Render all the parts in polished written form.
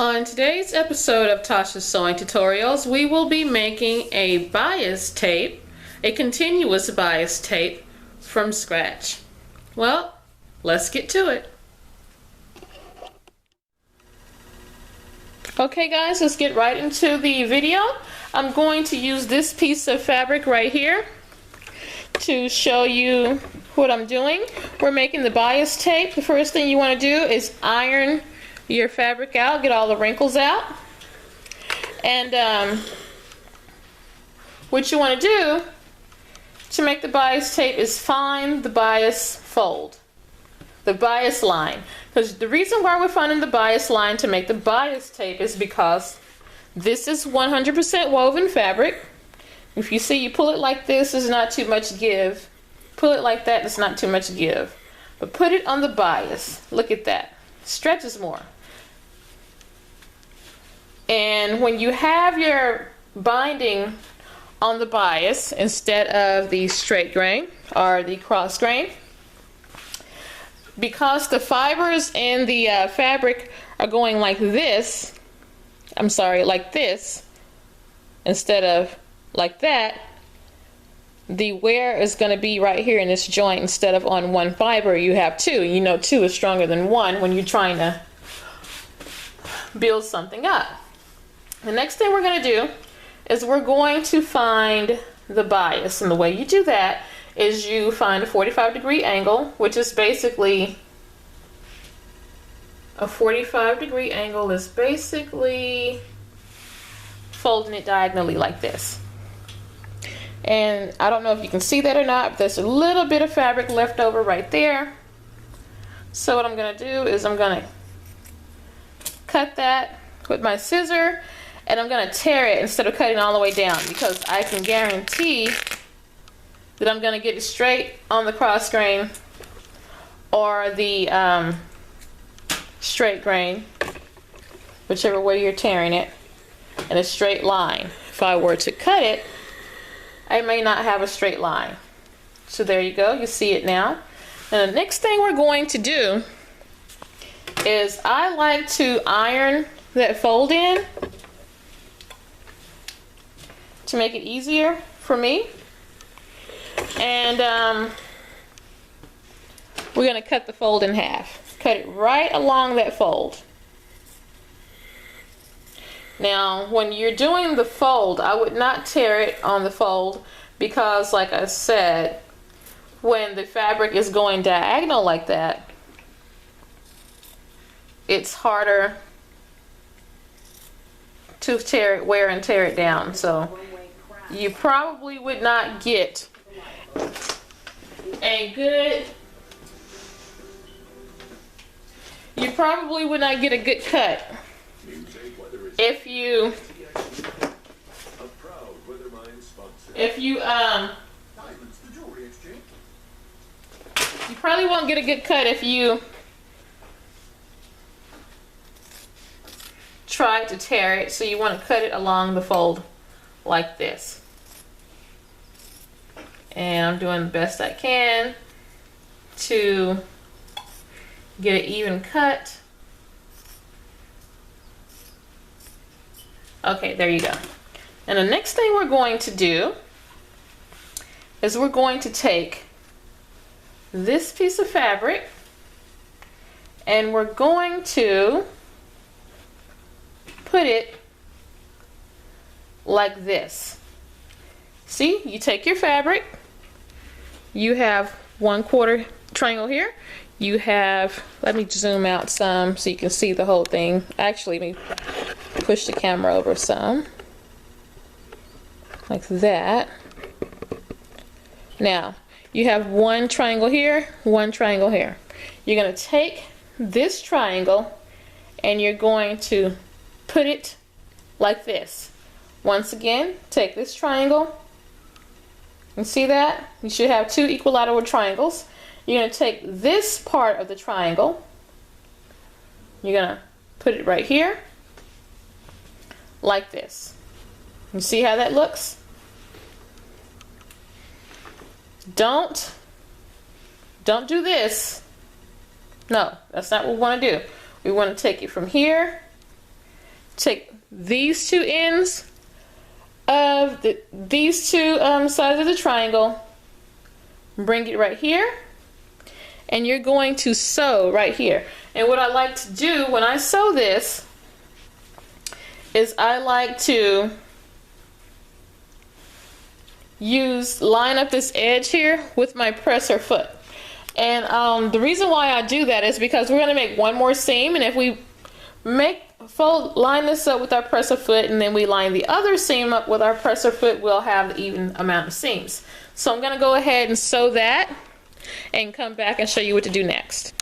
On today's episode of Tasha's Sewing Tutorials, we will be making a bias tape, a continuous bias tape from scratch. Well, let's get to it. Okay guys, let's get right into the video. I'm going to use this piece of fabric right here to show you what I'm doing. We're making the bias tape. The first thing you want to do is iron your fabric out, get all the wrinkles out. And what you want to do to make the bias tape is find the bias fold, the bias line. Because the reason why we're finding the bias line to make the bias tape is because this is 100% woven fabric. If you see, you pull it like this, there's not too much give. Pull it like that, there's not too much give. But put it on the bias. Look at that. Stretches more. And when you have your binding on the bias instead of the straight grain or the cross grain, because the fibers in the fabric are going like this, like this, instead of like that, the wear is going to be right here in this joint instead of on one fiber. You have two. You know, two is stronger than one when you're trying to build something up. The next thing we're going to do is we're going to find the bias, and the way you do that is you find a 45-degree angle, which is basically a 45-degree angle is basically folding it diagonally like this. And I don't know if you can see that or not, but there's a little bit of fabric left over right there. So what I'm going to do is I'm going to cut that with my scissor, and I'm going to tear it instead of cutting all the way down, because I can guarantee that I'm going to get it straight on the cross grain or the straight grain, whichever way you're tearing it, in a straight line. If I were to cut it, I may not have a straight line. So there you go, you see it now. And the next thing we're going to do is I like to iron that fold in to make it easier for me. And we're going to cut the fold in half. Cut it right along that fold. Now, when you're doing the fold, I would not tear it on the fold, because, like I said, when the fabric is going diagonal like that, it's harder to wear and tear it down. So you probably would not get a good cut if you probably won't get a good cut if you try to tear it. So you want to cut it along the fold like this. And I'm doing the best I can to get an even cut. Okay, there you go. And the next thing we're going to do is we're going to take this piece of fabric and we're going to put it like this. See, you take your fabric, you have 1/4 triangle here, you have, let me zoom out some so you can see the whole thing. Actually, let me push the camera over some, like that. Now, you have 1 triangle here, 1 triangle here. You're going to take this triangle and you're going to put it like this. Once again, take this triangle. You see that? You should have 2 equilateral triangles. You're going to take this part of the triangle. You're going to put it right here, like this. You see how that looks? Don't do this. No, that's not what we want to do. We want to take it from here take these two ends of these two sides of the triangle, bring it right here, and you're going to sew right here. And what I like to do when I sew this is I like to line up this edge here with my presser foot. And the reason why I do that is because we're going to make one more seam, and if we line this up with our presser foot and then we line the other seam up with our presser foot, we'll have the even amount of seams. So I'm going to go ahead and sew that and come back and show you what to do next.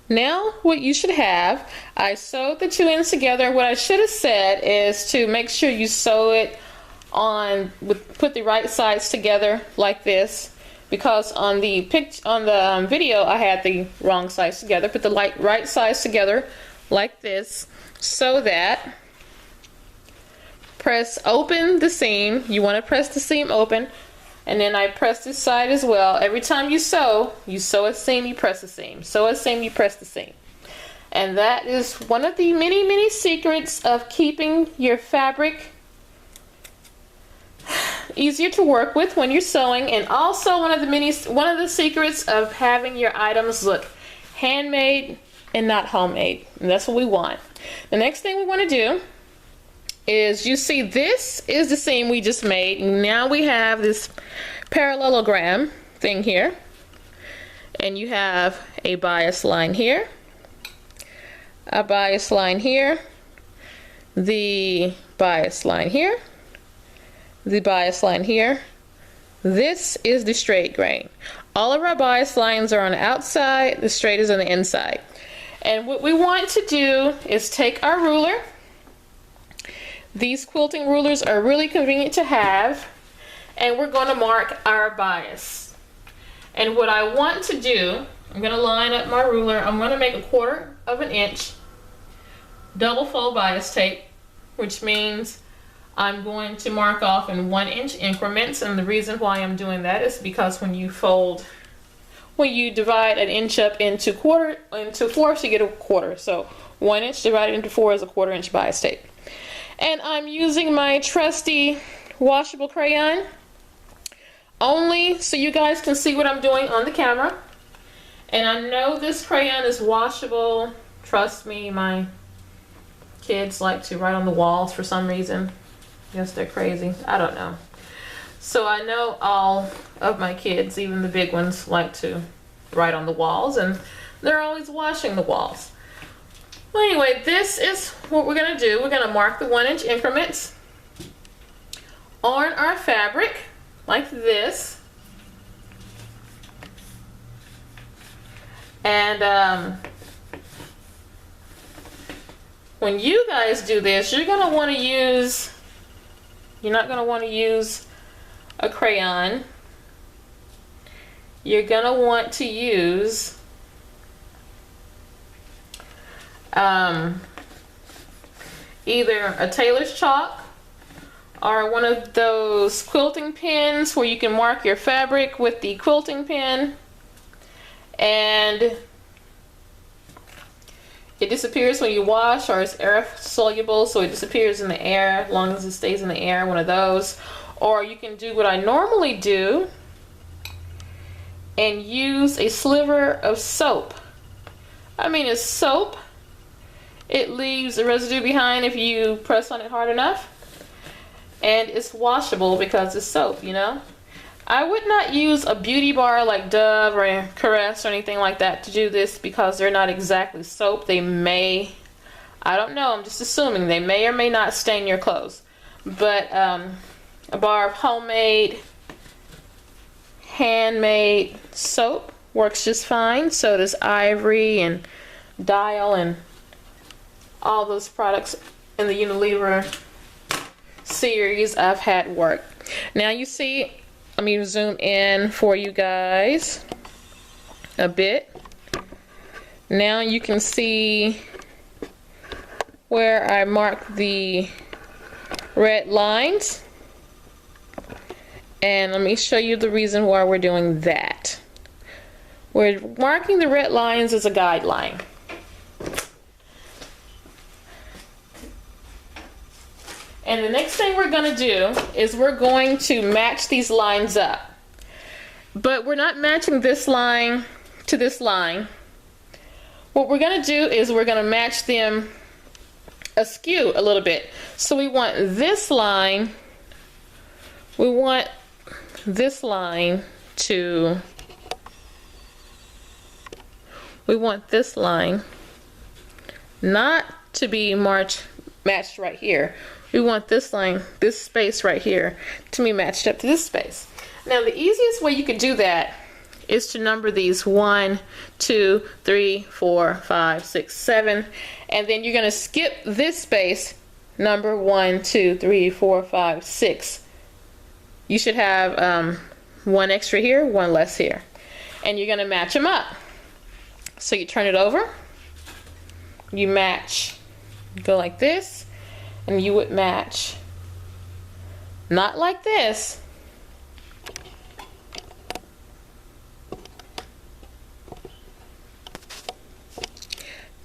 Now what you should have, I sewed the two ends together. What I should have said is to make sure you sew it on put the right sides together like this, because on the video I had the wrong sides together. Put the right sides together like this, so that press open the seam. You want to press the seam open, and then I press this side as well. Every time you sew a seam, you press a seam. Sew a seam, you press the seam. And that is one of the many secrets of keeping your fabric easier to work with when you're sewing, and also one of the secrets of having your items look handmade and not homemade. And that's what we want. The next thing we want to do is, you see, this is the seam we just made. Now we have this parallelogram thing here, and you have a bias line here, a bias line here, the bias line here, the bias line here. This is the straight grain. All of our bias lines are on the outside, the straight is on the inside. And what we want to do is take our ruler. These quilting rulers are really convenient to have, and we're going to mark our bias. And what I want to do, I'm going to line up my ruler. I'm going to make 1/4 of an inch double fold bias tape, which means I'm going to mark off in 1 inch increments. And the reason why I'm doing that is because when you divide an inch up into fourths, you get 1/4. So 1 inch divided into 4 is 1/4 inch bias tape. And I'm using my trusty washable crayon, only so you guys can see what I'm doing on the camera. And I know this crayon is washable. Trust me, my kids like to write on the walls for some reason. Yes, they're crazy. I don't know. So I know all of my kids, even the big ones, like to write on the walls, and they're always washing the walls. Well, anyway, this is what we're going to do. We're going to mark the 1 inch increments on our fabric like this. And when you guys do this, you're not going to want to use a crayon. You're going to want to use either a tailor's chalk or one of those quilting pens where you can mark your fabric with the quilting pen, and it disappears when you wash, or it's air soluble, so it disappears in the air as long as it stays in the air, one of those. Or you can do what I normally do and use a sliver of soap. I mean, it's soap. It leaves a residue behind if you press on it hard enough. And it's washable because it's soap, you know. I would not use a beauty bar like Dove or Caress or anything like that to do this, because they're not exactly soap. They may, I don't know, I'm just assuming, they may or may not stain your clothes. But a bar of homemade, handmade soap works just fine. So does Ivory and Dial and all those products in the Unilever series I've had work. Now you see, let me zoom in for you guys a bit. Now you can see where I marked the red lines. And let me show you the reason why we're doing that. We're marking the red lines as a guideline. And the next thing we're going to do is we're going to match these lines up. But we're not matching this line to this line. What we're going to do is we're going to match them askew a little bit. So we want this line, to, we want this line not to be matched right here. We want this line, this space right here, to be matched up to this space. Now the easiest way you can do that is to number these 1, 2, 3, 4, 5, 6, 7, and then you're going to skip this space, number 1, 2, 3, 4, 5, 6. You should have 1 extra here, 1 less here, and you're going to match them up. So you turn it over, you match, go like this, and you would match not like this,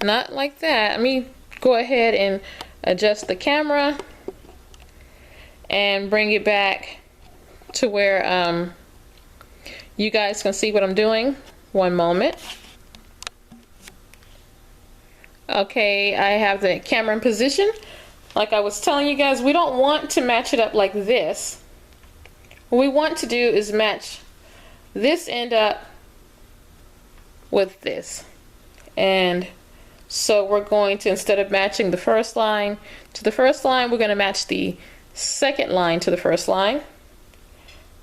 not like that. Let me go ahead and adjust the camera and bring it back to where you guys can see what I'm doing. One moment. Okay, I have the camera in position. Like I was telling you guys, we don't want to match it up like this. What we want to do is match this end up with this. And so we're going to, instead of matching the first line to the first line, we're going to match the second line to the first line.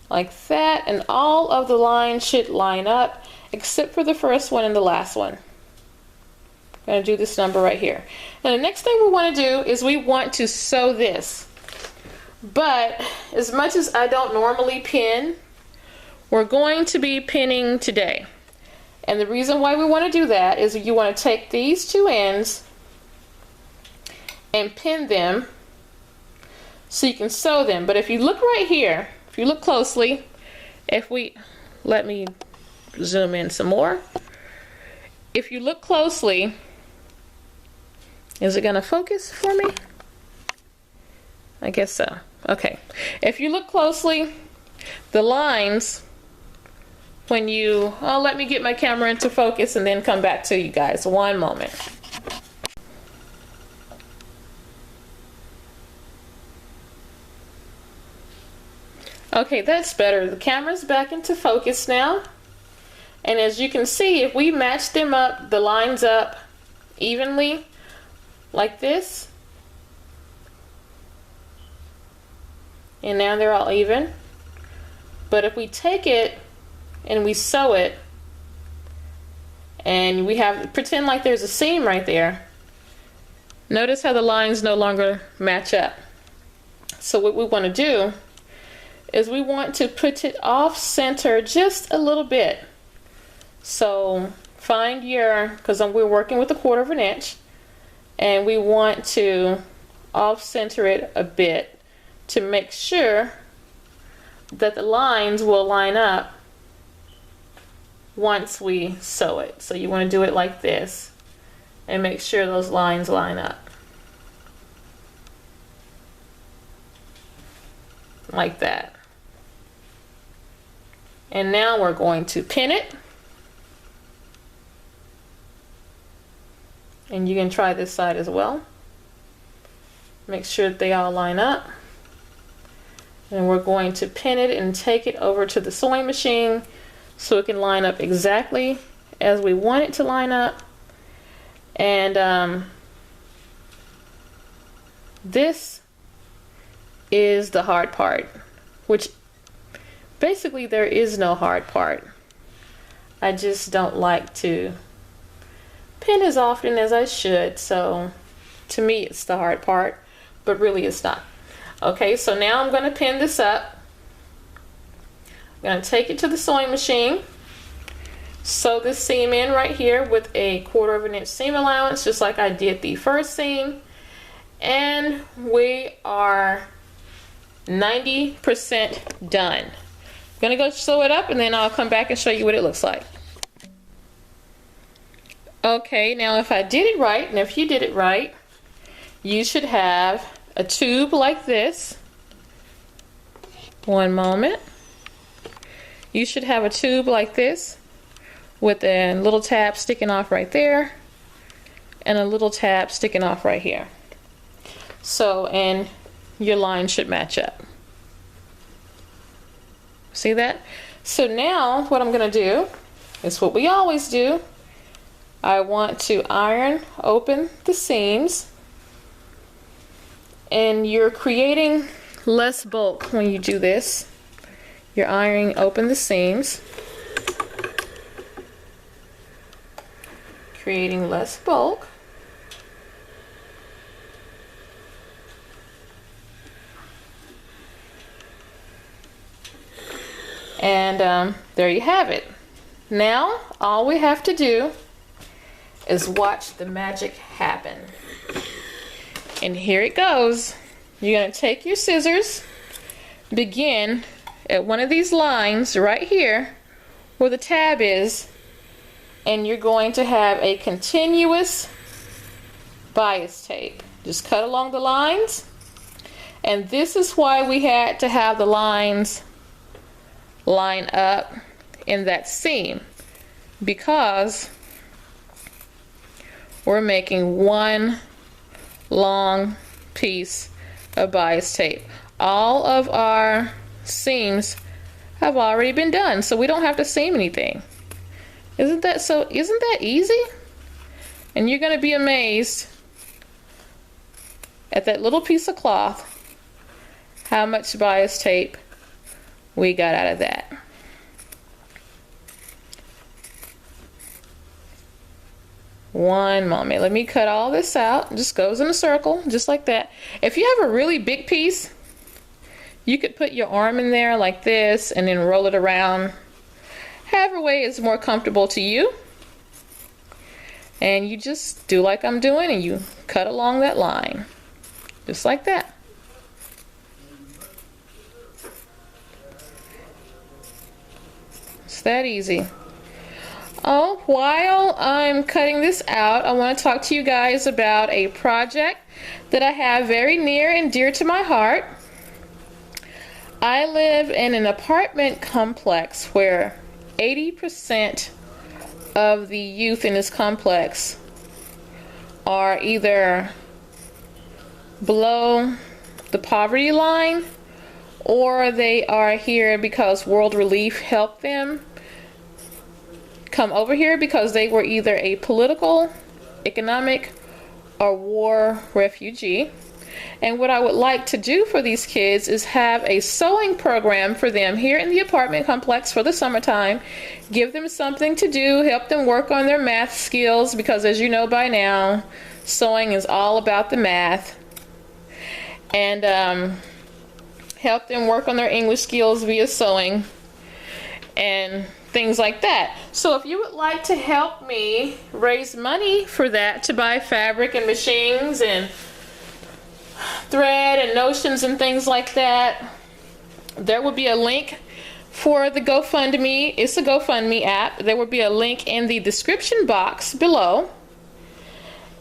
Like that, and all of the lines should line up except for the first one and the last one. I'm going to do this number right here. And the next thing we want to do is we want to sew this. But as much as I don't normally pin, we're going to be pinning today. And the reason why we want to do that is you want to take these two ends and pin them so you can sew them. But if you look right here, if you look closely, let me zoom in some more. If you look closely, is it going to focus for me? I guess so. Okay. If you look closely, the lines, when you, let me get my camera into focus and then come back to you guys. One moment. Okay, that's better. The camera's back into focus now. And as you can see, if we match them up, the lines up evenly, like this, and now they're all even. But if we take it and we sew it, and we have, pretend like there's a seam right there, notice how the lines no longer match up. So what we want to do is we want to put it off center just a little bit. So find your, because we're working with 1/4 inch, and we want to off center it a bit to make sure that the lines will line up once we sew it. So you want to do it like this and make sure those lines line up. Like that. And now we're going to pin it. And you can try this side as well. Make sure that they all line up. And we're going to pin it and take it over to the sewing machine so it can line up exactly as we want it to line up. And this is the hard part, which basically there is no hard part. I just don't like to pin as often as I should, so to me it's the hard part, but really it's not. Okay, so now I'm going to pin this up. I'm going to take it to the sewing machine, sew this seam in right here with a 1/4 inch seam allowance, just like I did the first seam, and we are 90% done. I'm going to go sew it up and then I'll come back and show you what it looks like. Okay, now if I did it right, and if you did it right, you should have a tube like this. One moment. You should have a tube like this with a little tab sticking off right there and a little tab sticking off right here. So, and your line should match up. See that? So now what I'm going to do is what we always do. I want to iron open the seams, and you're creating less bulk when you do this. You're ironing open the seams, creating less bulk. And there you have it. Now all we have to do is watch the magic happen. And here it goes. You're going to take your scissors, begin at one of these lines right here where the tab is, and you're going to have a continuous bias tape. Just cut along the lines, and this is why we had to have the lines line up in that seam, because we're making one long piece of bias tape. All of our seams have already been done, so we don't have to seam anything. Isn't that easy? And you're going to be amazed at that little piece of cloth, how much bias tape we got out of that. One moment. Let me cut all this out. It just goes in a circle, just like that. If you have a really big piece, you could put your arm in there like this and then roll it around however way is more comfortable to you. And you just do like I'm doing, and you cut along that line, just like that. It's that easy. Oh, while I'm cutting this out, I want to talk to you guys about a project that I have very near and dear to my heart. I live in an apartment complex where 80% of the youth in this complex are either below the poverty line, or they are here because World Relief helped them come over here because they were either a political, economic, or war refugee. And what I would like to do for these kids is have a sewing program for them here in the apartment complex for the summertime. Give them something to do, help them work on their math skills, because as you know by now, sewing is all about the math. And help them work on their English skills via sewing and things like that. So if you would like to help me raise money for that, to buy fabric and machines and thread and notions and things like that, there will be a link for the GoFundMe. It's a GoFundMe app. There will be a link in the description box below,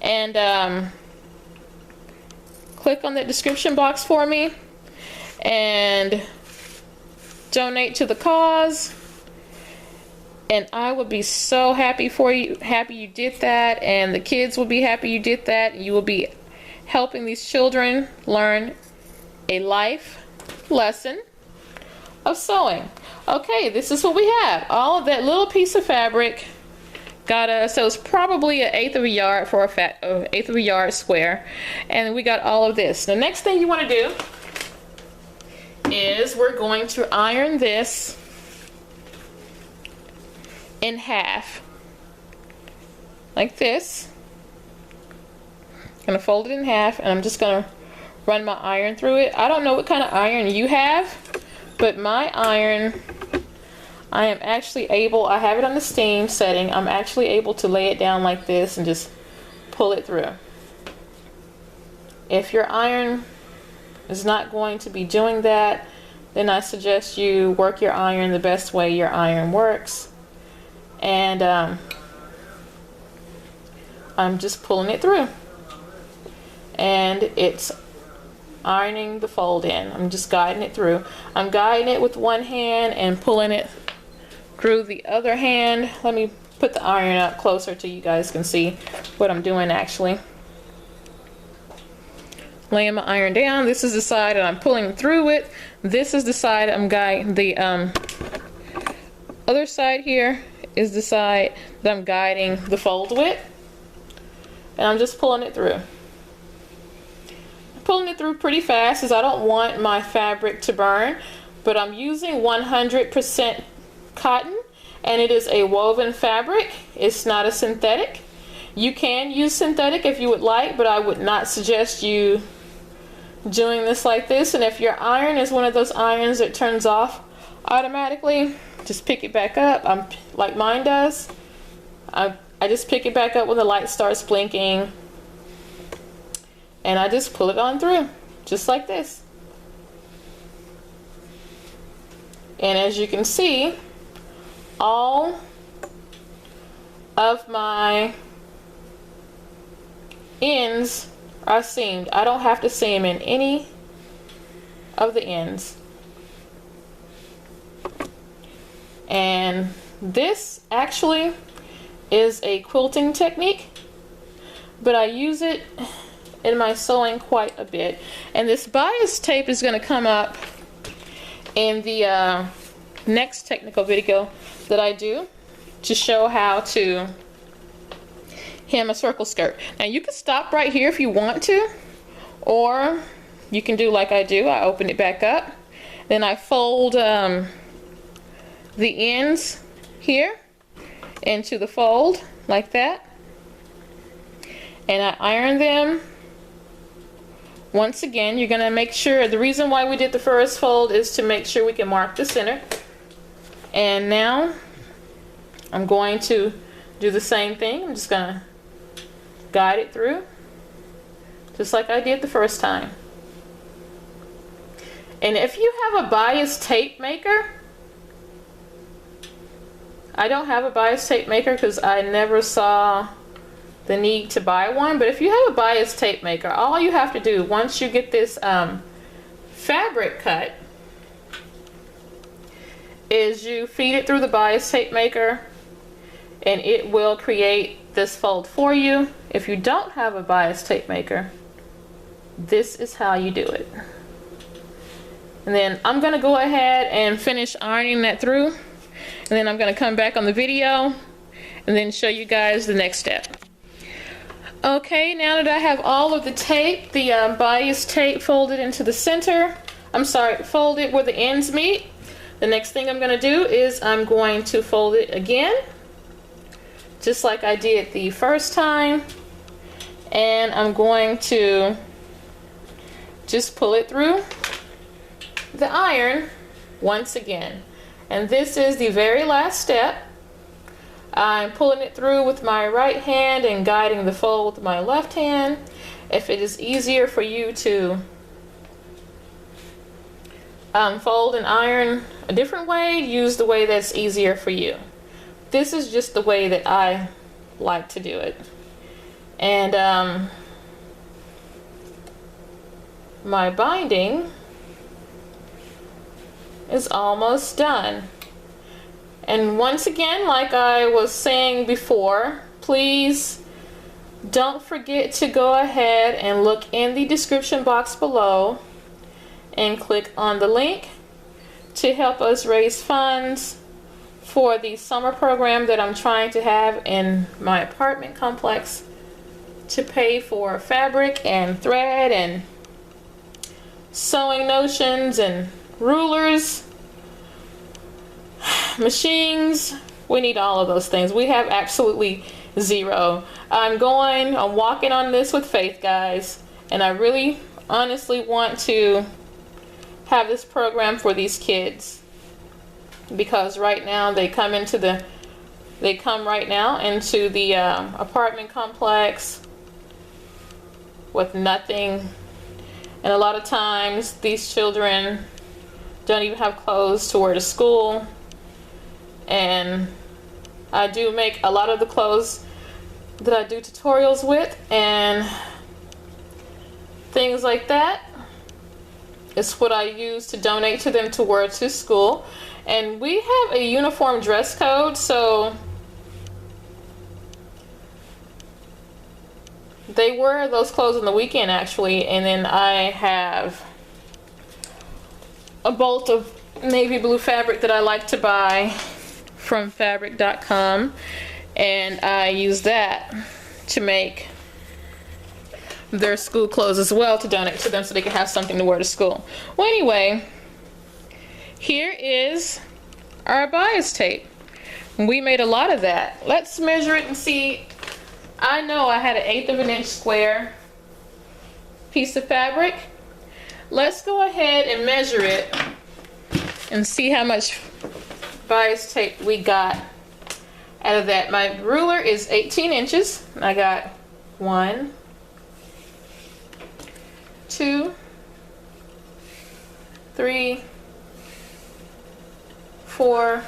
and click on that description box for me and donate to the cause. And I would be so happy for you, happy you did that, and the kids will be happy you did that. You will be helping these children learn a life lesson of sewing. Okay, this is what we have. All of that little piece of fabric got so it's probably an eighth of a yard for eighth of a yard square, and we got all of this. The next thing you want to do is we're going to iron this in half like this. I'm gonna fold it in half, and I'm just gonna run my iron through it. I don't know what kind of iron you have, but my iron, I am actually able, I have it on the steam setting, I'm actually able to lay it down like this and just pull it through. If your iron is not going to be doing that, then I suggest you work your iron the best way your iron works. And I'm just pulling it through, and it's ironing the fold in. I'm just guiding it through. I'm guiding it with one hand and pulling it through the other hand. Let me put the iron up closer so you guys can see what I'm doing actually. Laying my iron down. This is the side that I'm pulling through it. This is the side I'm guiding. The other side here is the side that I'm guiding the fold with. And I'm just pulling it through. Pulling it through pretty fast as I don't want my fabric to burn, but I'm using 100% cotton and it is a woven fabric. It's not a synthetic. You can use synthetic if you would like, but I would not suggest you doing this like this. And if your iron is one of those irons that turns off automatically, just pick it back up. Like mine does. I just pick it back up when the light starts blinking. And I just pull it on through, just like this. And as you can see, all of my ends are seamed. I don't have to seam in any of the ends. And this actually is a quilting technique, but I use it in my sewing quite a bit. And this bias tape is going to come up in the next technical video that I do to show how to hem a circle skirt. Now you can stop right here if you want to, or you can do like I do. I open it back up, then I fold the ends here into the fold like that, and I iron them. Once again, you're going to make sure, the reason why we did the first fold is to make sure we can mark the center. And now I'm going to do the same thing. I'm just going to guide it through just like I did the first time. And if you have a bias tape maker, I don't have a bias tape maker because I never saw the need to buy one, but if you have a bias tape maker, all you have to do once you get this fabric cut is you feed it through the bias tape maker and it will create this fold for you. If you don't have a bias tape maker, this is how you do it. And then I'm going to go ahead and finish ironing that through, and then I'm going to come back on the video and then show you guys the next step. Okay, now that I have all of the tape, the bias tape folded into the center, folded where the ends meet, the next thing I'm going to do is I'm going to fold it again, just like I did the first time, and I'm going to just pull it through the iron once again. And this is the very last step. I'm pulling it through with my right hand and guiding the fold with my left hand. If it is easier for you to fold and iron a different way, use the way that's easier for you. This is just the way that I like to do it. And my binding is almost done. And once again, like I was saying before, please don't forget to go ahead and look in the description box below and click on the link to help us raise funds for the summer program that I'm trying to have in my apartment complex to pay for fabric and thread and sewing notions and rulers, machines. We need all of those things. We have absolutely zero. I'm walking on this with faith, guys, and I really honestly want to have this program for these kids, because right now they come right now into the apartment complex with nothing, and a lot of times these children don't even have clothes to wear to school. And I do make a lot of the clothes that I do tutorials with and things like that. It's what I use to donate to them to wear to school. And we have a uniform dress code, so they wear those clothes on the weekend actually. And then I have a bolt of navy blue fabric that I like to buy from fabric.com, and I use that to make their school clothes as well to donate to them so they can have something to wear to school. Well, anyway, here is our bias tape. We made a lot of that. Let's measure it and see. I know I had an 1/8 of an inch square piece of fabric. Let's go ahead and measure it and see how much bias tape we got out of that. My ruler is 18 inches. I got 1, 2, 3, 4,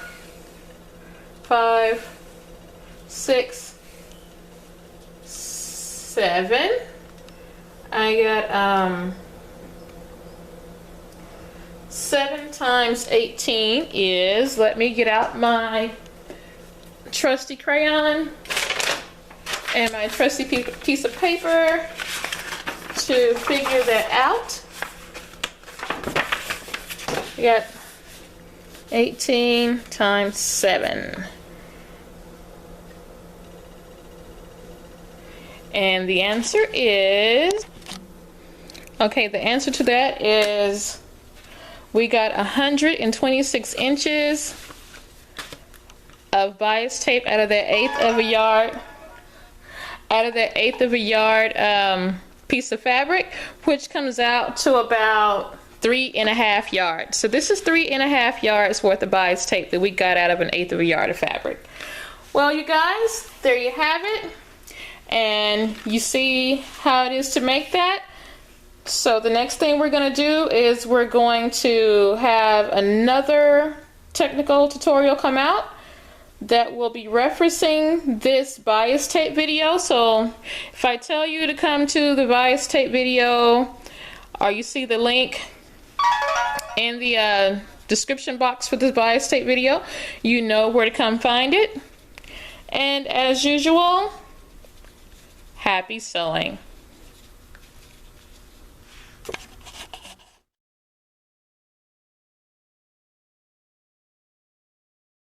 5, 6, 7. I got 7 times 18 is, let me get out my trusty crayon and my trusty piece of paper to figure that out. We got 18 times 7. And the answer is, okay, the answer to that is we got 126 inches of bias tape out of that 1/8 of a yard, piece of fabric, which comes out to about 3.5 yards. So this is 3.5 yards worth of bias tape that we got out of an 1/8 of a yard of fabric. Well, you guys, there you have it. And you see how it is to make that. So the next thing we're going to do is we're going to have another technical tutorial come out that will be referencing this bias tape video. So if I tell you to come to the bias tape video, or you see the link in the description box for this bias tape video, you know where to come find it. And as usual, happy sewing.